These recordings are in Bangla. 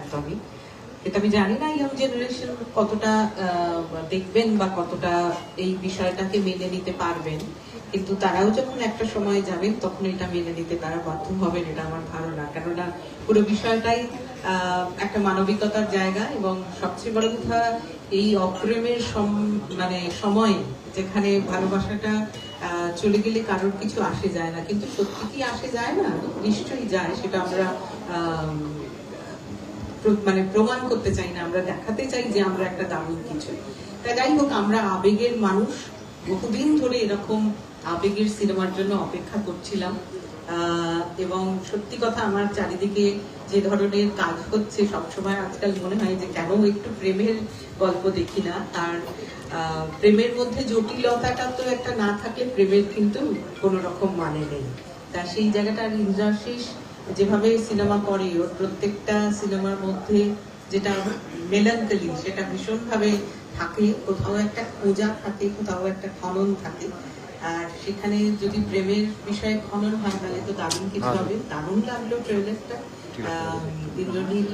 একদমই। কিন্তু আমি জানি না ইয়ং জেনারেশন কতটা দেখবেন বা কতটা এই বিষয়টাকে মেনে নিতে পারবেন, কিন্তু তারাও যখন একটা সময় যাবেন তখন এটা মেনে নিতে তারা বাধ্য হবেন, এটা আমার ধারণা। কেননা পুরো বিষয়টাই একটা মানবিকতার জায়গা, এবং সবচেয়ে বড় কথা এই অপ্রেমের মানে সময় যেখানে ভালোবাসাটা চলে গেলে কারোর কিছু আসে যায় না, কিন্তু সত্যি কি আসে যায় না? নিশ্চয়ই যায়। সেটা আমরা মানে প্রমাণ করতে চাই না, আমরা দেখাতে চাই যে আমরা একটা দারুণ কিছু। তা যাই হোক, আমরা আবেগের মানুষ, বহুদিন ধরে এরকম আবেগের সিনেমার জন্য অপেক্ষা করছিলাম। এবং সত্যি কথা, আমার চারিদিকে যে ধরনের কাজ হচ্ছে সবসময় আজকাল মনে হয় যে কেন একটু প্রেমের গল্প দেখি না। আর প্রেমের মধ্যে জটিলতাটা তো একটা না থাকলে প্রেমের কিন্তু কোনো রকম মানে নেই। তা সেই জায়গাটার ইন্দ্রাশিস যেভাবে সিনেমা করে, ওর প্রত্যেকটা সিনেমার মধ্যে যেটা মেলানকলি সেটা ভীষণভাবে থাকে, কোথাও একটা খোঁজা থাকে, কোথাও একটা খনন থাকে। আর সেখানে যদি প্রেমের বিষয়ে খনন হয় তাহলে তো দারুণ কিছু হবে। দারুণ লাগলো ট্রেলারটা। ইন্দ্রনীল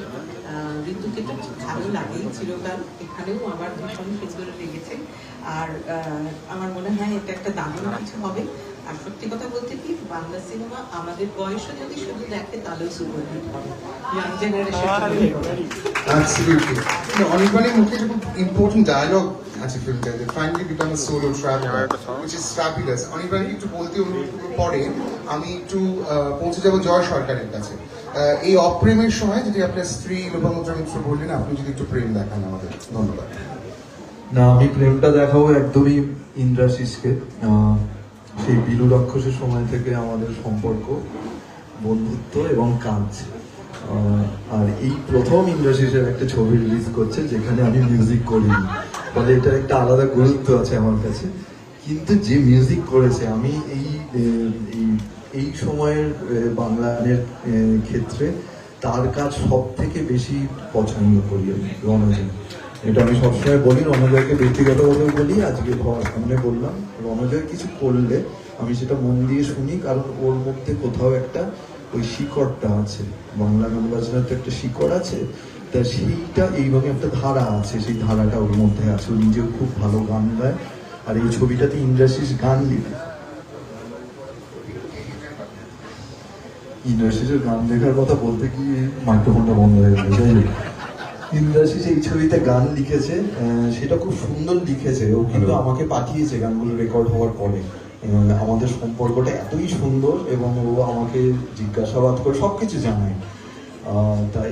ঋতুকে তো ভালো লাগেই চিরকাল, এখানেও আমার ভীষণ সুন্দর লেগেছে। আর আমার মনে হয় এটা একটা দারুণ কিছু হবে। আর সত্যি কথা বলতে কি, বাংলা সিনেমা আমাদের বয়সে যদি শুধু দেখে তাহলেও সুপারহিট হবে। Young generation Absolutely. অনির্বাণের মুখে খুব ইম্পর্টেন্ট ডায়লগ আছে ফিল্মটাতে। They finally become a solo traveler, which is fabulous. অনির্বাণকে একটু বলতে অনুরোধ পরে আমি একটু পৌঁছে যাব জয় সরকারের কাছে। এই অপ্রেমের সময় যদি আপনার স্ত্রী লোপামুদ্রা মিত্র বললেন, আপনি যদি একটু প্রেম দেখান আমাদের। ধন্যবাদ। না, আমি প্রেমটা দেখাবো একদমই ইন্দ্রাশিসকে। সেই বিলু রাক্ষসের সময় থেকে আমাদের সম্পর্ক, বন্ধুত্ব এবং কাজ। আর এই প্রথম ইন্দ্রাশিসের একটা ছবি রিলিজ করছে যেখানে আমি মিউজিক করিনি, ফলে এটার একটা আলাদা গুরুত্ব আছে আমার কাছে। কিন্তু যে মিউজিক করেছে, আমি এই সময়ের বাংলা গানের ক্ষেত্রে তার কাজ সব থেকে বেশি পছন্দ করি আমি, রণজয়। এটা আমি সবসময় বলি, রণজয়কে ব্যক্তিগতভাবে বলি, আজকে সামনে বললাম। রণজয় কিছু করলে আমি সেটা মন দিয়ে শুনি, কারণ ওর মধ্যে কোথাও একটা ওই শিকড়টা আছে, বাংলা গান বাজনার তো একটা শিকড় আছে, তা সেইটা এইভাবে একটা ধারা আছে, সেই ধারাটা ওর মধ্যে আছে। ও নিজেও খুব ভালো গান গায়, আর এই ছবিটাতে ইন্দ্রাশিস গান লিখে। ইন্দ্রাশিসের গান লেখার কথা বলতে কি মাইক্রোফোনটা বন্ধ হয়ে গেল। যাই হোক, ইন্দ্রাশিস এই ছবিতে গান লিখেছে, সেটা খুব সুন্দর লিখেছে। ও কিন্তু আমাকে পাঠিয়েছে গানগুলো রেকর্ড হওয়ার পরে। আমাদের সম্পর্কটা এতই সুন্দর, এবং ও আমাকে জিজ্ঞাসাবাদ করে সবকিছু জানায়। তাই